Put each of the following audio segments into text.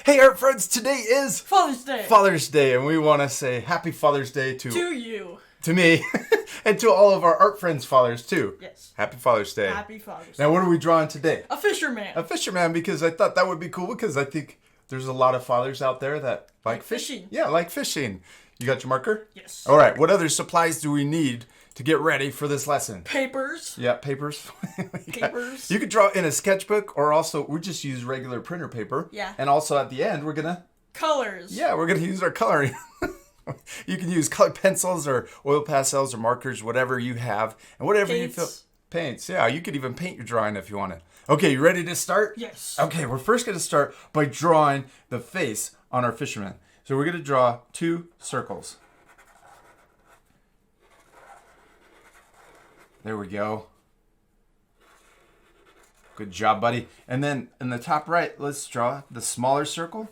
Hey, art friends, today is Father's Day. Father's Day, and we want to say Happy Father's Day To you. to me, and to all of our art friends' fathers too. Yes. Happy Father's Day. Happy Father's Day. Now, what are we drawing today? A fisherman. A fisherman, because I thought that would be cool, because I think there's a lot of fathers out there that like fishing. Yeah, like fishing. You got your marker? Yes. All right, what other supplies do we need to get ready for this lesson? Papers. Yeah, papers. Papers. You could draw in a sketchbook, or also we just use regular printer paper. Yeah. And also at the end, we're gonna Colors. we're gonna use our coloring. You can use colored pencils or oil pastels or markers, whatever you have, and whatever Paints. you feel. Paints. Yeah, you could even paint your drawing if you wanted. Okay, you ready to start? Yes. Okay, we're first gonna start by drawing the face on our fisherman. So we're gonna draw 2 circles. There we go. Good job, buddy. And then in the top right, let's draw the smaller circle.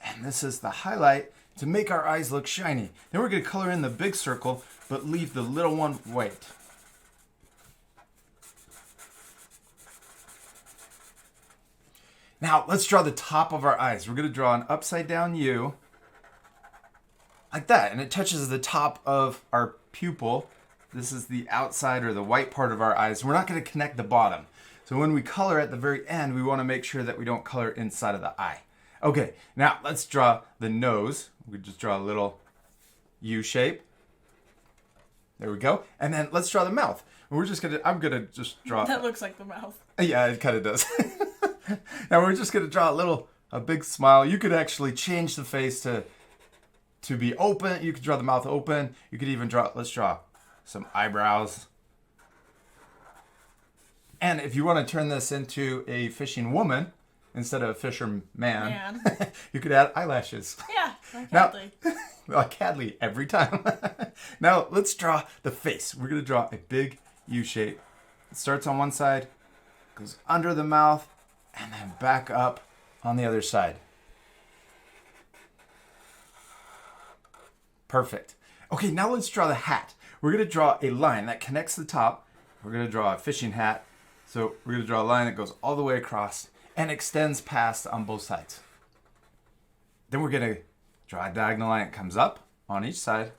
And this is the highlight to make our eyes look shiny. Then we're going to color in the big circle, but leave the little one white. Now, let's draw the top of our eyes. We're going to draw an upside down U. Like that. And it touches the top of our pupil. This is the outside or the white part of our eyes. We're not going to connect the bottom. So when we color at the very end, we want to make sure that we don't color inside of the eye. Okay, now let's draw the nose. We just draw a little U shape. There we go. And then let's draw the mouth. I'm gonna just draw. That looks like the mouth. Yeah, it kind of does. Now we're just gonna draw a big smile. You could actually change the face to be open. You could draw the mouth open. You could even let's draw some eyebrows. And if you want to turn this into a fishing woman instead of a fisherman, you could add eyelashes. Yeah, like Hadley. Like Hadley every time. Now let's draw the face. We're going to draw a big U shape. It starts on one side, goes under the mouth, and then back up on the other side. Perfect. Okay, now let's draw the hat. We're going to draw a line that connects the top. We're going to draw a fishing hat. So we're going to draw a line that goes all the way across and extends past on both sides. Then we're going to draw a diagonal line that comes up on each side.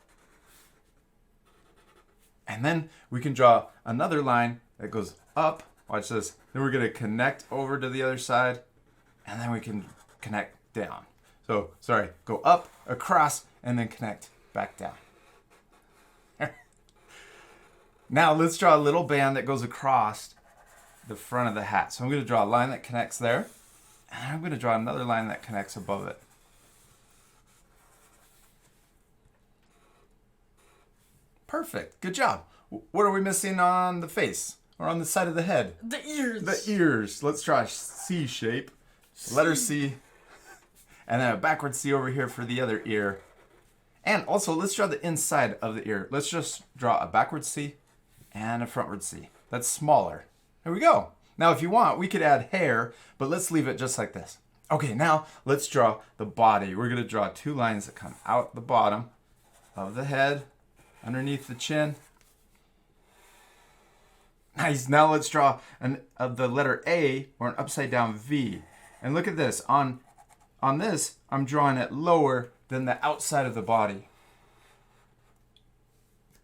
And then we can draw another line that goes up. Watch this. Then we're going to connect over to the other side. And then we can connect down. So, go up, across, and then connect back down. Now let's draw a little band that goes across the front of the hat. So I'm going to draw a line that connects there, and I'm going to draw another line that connects above it. Perfect. Good job. What are we missing on the face or on the side of the head? The ears. The ears. Let's draw a C shape. Letter C. And then a backward C over here for the other ear. And also, let's draw the inside of the ear. Let's just draw a backward C and a frontward C. That's smaller. There we go. Now, if you want, we could add hair, but let's leave it just like this. Okay, now let's draw the body. We're going to draw 2 lines that come out the bottom of the head, underneath the chin. Nice. Now let's draw the letter A or an upside down V. And look at this. On this, I'm drawing it lower than the outside of the body.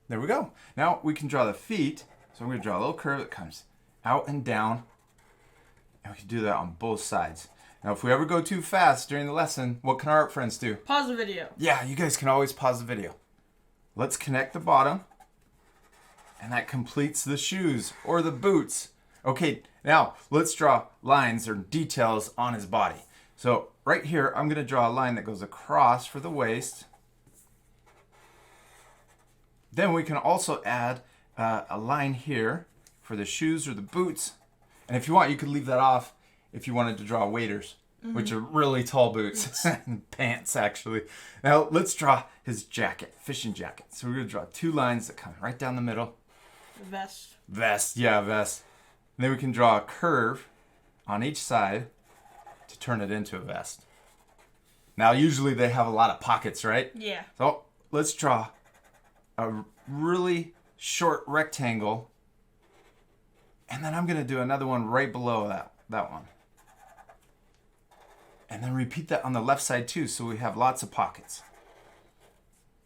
There we go. Now we can draw the feet. So I'm going to draw a little curve that comes out and down. And we can do that on both sides. Now, if we ever go too fast during the lesson, what can our art friends do? Pause the video. Yeah, you guys can always pause the video. Let's connect the bottom. And that completes the shoes or the boots. Okay, now let's draw lines or details on his body. So right here, I'm going to draw a line that goes across for the waist. Then we can also add a line here for the shoes or the boots. And if you want, you could leave that off if you wanted to draw waders, which are really tall boots. Pants, actually. Now, let's draw his jacket, fishing jacket. So we're going to draw 2 lines that come right down the middle. Vest. Vest, yeah, vest. And then we can draw a curve on each side to turn it into a vest. Now, usually they have a lot of pockets, right? Yeah. So let's draw a really short rectangle. And then I'm going to do another one right below that one. And then repeat that on the left side too, so we have lots of pockets.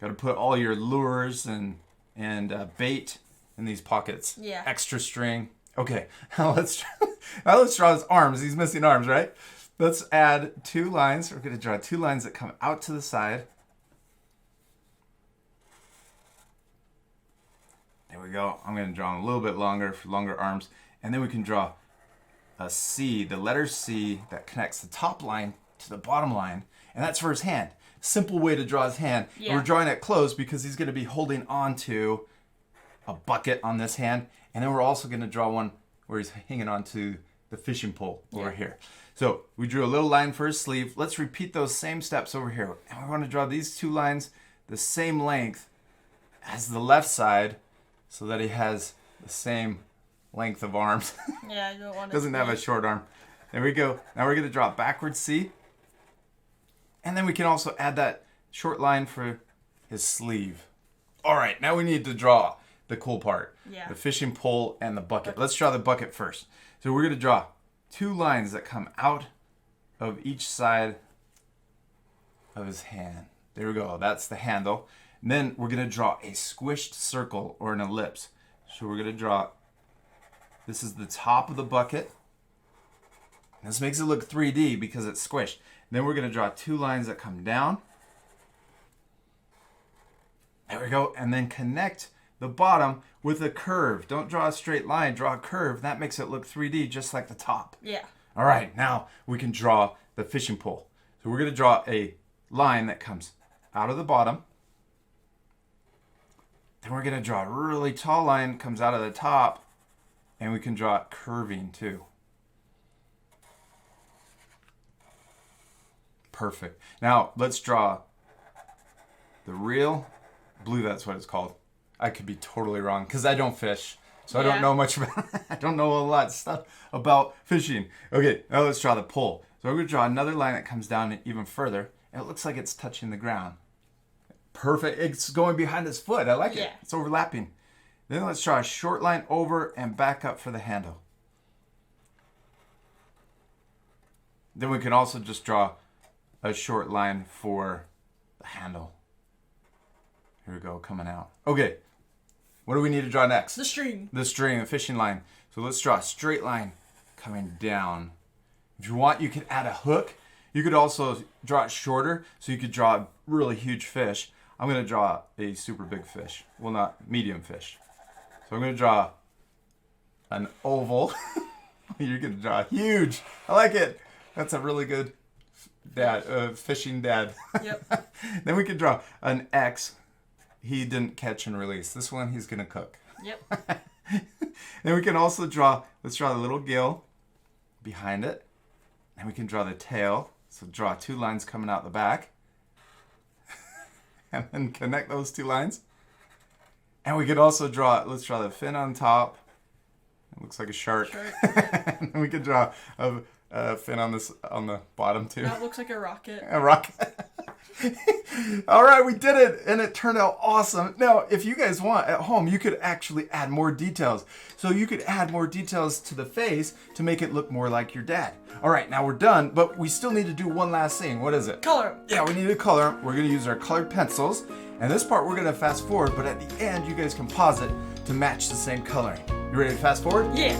Got to put all your lures and bait in these pockets. Yeah. Extra string. Okay, now let's draw his arms. He's missing arms, right? Let's add 2 lines. We're going to draw 2 lines that come out to the side. There we go. I'm going to draw them a little bit longer for longer arms. And then we can draw a C, the letter C that connects the top line to the bottom line. And that's for his hand. Simple way to draw his hand. Yeah. And we're drawing it close because he's going to be holding on to a bucket on this hand. And then we're also going to draw one where he's hanging on to the fishing pole over here. So we drew a little line for his sleeve. Let's repeat those same steps over here. And we want to draw these 2 lines the same length as the left side so that he has the same length of arms. Yeah, I don't want to. Doesn't have a short arm. There we go. Now we're going to draw a backwards C. And then we can also add that short line for his sleeve. All right, now we need to draw the cool part. Yeah. The fishing pole and the bucket. Let's draw the bucket first. So we're going to draw 2 lines that come out of each side of his hand. There we go. That's the handle. And then we're going to draw a squished circle or an ellipse. So we're going to draw, this is the top of the bucket. This makes it look 3D because it's squished. Then we're going to draw 2 lines that come down. There we go. And then connect the bottom with a curve. Don't draw a straight line, draw a curve. That makes it look 3D just like the top. Yeah. All right, now we can draw the fishing pole. So we're going to draw a line that comes out of the bottom. Then we're going to draw a really tall line that comes out of the top. And we can draw it curving too. Perfect. Now let's draw the real blue, that's what it's called. I could be totally wrong because I don't fish. So I don't know much about I don't know a lot of stuff about fishing. Okay, now let's draw the pole. So we're going to draw another line that comes down even further. And it looks like it's touching the ground. Perfect. It's going behind his foot. I like it. It's overlapping. Then let's draw a short line over and back up for the handle. Then we can also just draw a short line for the handle. Here we go, coming out. Okay, what do we need to draw next? The string. The string, the fishing line. So let's draw a straight line coming down. If you want, you can add a hook. You could also draw it shorter, so you could draw a really huge fish. I'm going to draw a super big fish. Well, not medium fish. So I'm going to draw an oval. You're going to draw huge. I like it. That's a really good fishing dad. Yep. Then we can draw an X. He didn't catch and release. This one he's going to cook. Yep. Then we can also draw, let's draw the little gill behind it. And we can draw the tail. So draw 2 lines coming out the back. And then connect those 2 lines. And we could also draw, let's draw the fin on top. It looks like a shark. And we could draw a fin on the bottom too. That looks like a rocket. A rocket. All right, we did it, and it turned out awesome. Now, if you guys want at home, you could actually add more details. So you could add more details to the face to make it look more like your dad. All right, now we're done, but we still need to do one last thing. What is it? Color 'em. Yeah, we need to color 'em. We're going to use our colored pencils. And this part we're going to fast forward, but at the end, you guys can pause it to match the same coloring. You ready to fast forward? Yeah.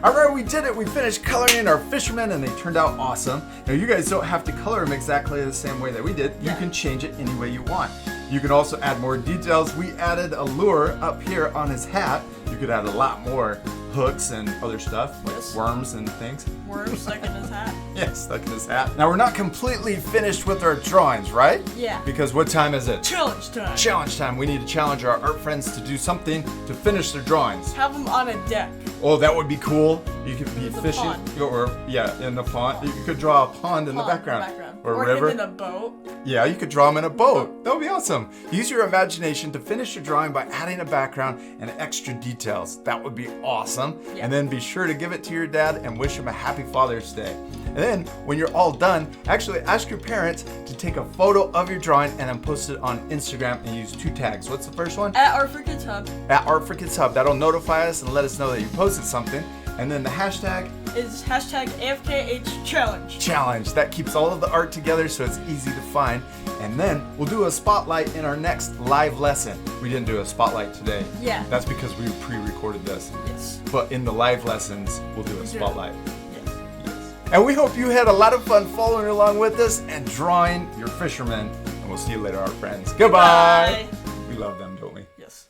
All right, we did it. We finished coloring in our fishermen, and they turned out awesome. Now, you guys don't have to color them exactly the same way that we did. You can change it any way you want. You can also add more details. We added a lure up here on his hat. You could add a lot more hooks and other stuff, like worms and things. Worms stuck in his hat. Yeah, stuck in his hat. Now, we're not completely finished with our drawings, right? Yeah. Because what time is it? Challenge time. Challenge time. We need to challenge our art friends to do something to finish their drawings. Have them on a deck. Oh, that would be cool. You could be With a fishing, pond. or in the pond. You could draw a pond in the background. or a Or river. him in a boat. Yeah, you could draw him in a boat. That would be awesome. Use your imagination to finish your drawing by adding a background and extra details. That would be awesome. Yeah. And then be sure to give it to your dad and wish him a happy Father's Day. And then when you're all done, actually ask your parents to take a photo of your drawing and then post it on Instagram and use 2 tags. What's the first one? At Art for Kids Hub At Art for Kids Hub. That'll notify us and let us know that you posted something. And then the hashtag is hashtag AFKH challenge. That keeps all of the art together so it's easy to find. And then we'll do a spotlight in our next live lesson. We didn't do a spotlight today. Yeah. That's because we pre-recorded this. Yes. But in the live lessons, we'll do a spotlight. Yes. Yes. And we hope you had a lot of fun following along with us and drawing your fisherman. And we'll see you later, our friends. Goodbye. Bye. We love them, don't we? Yes.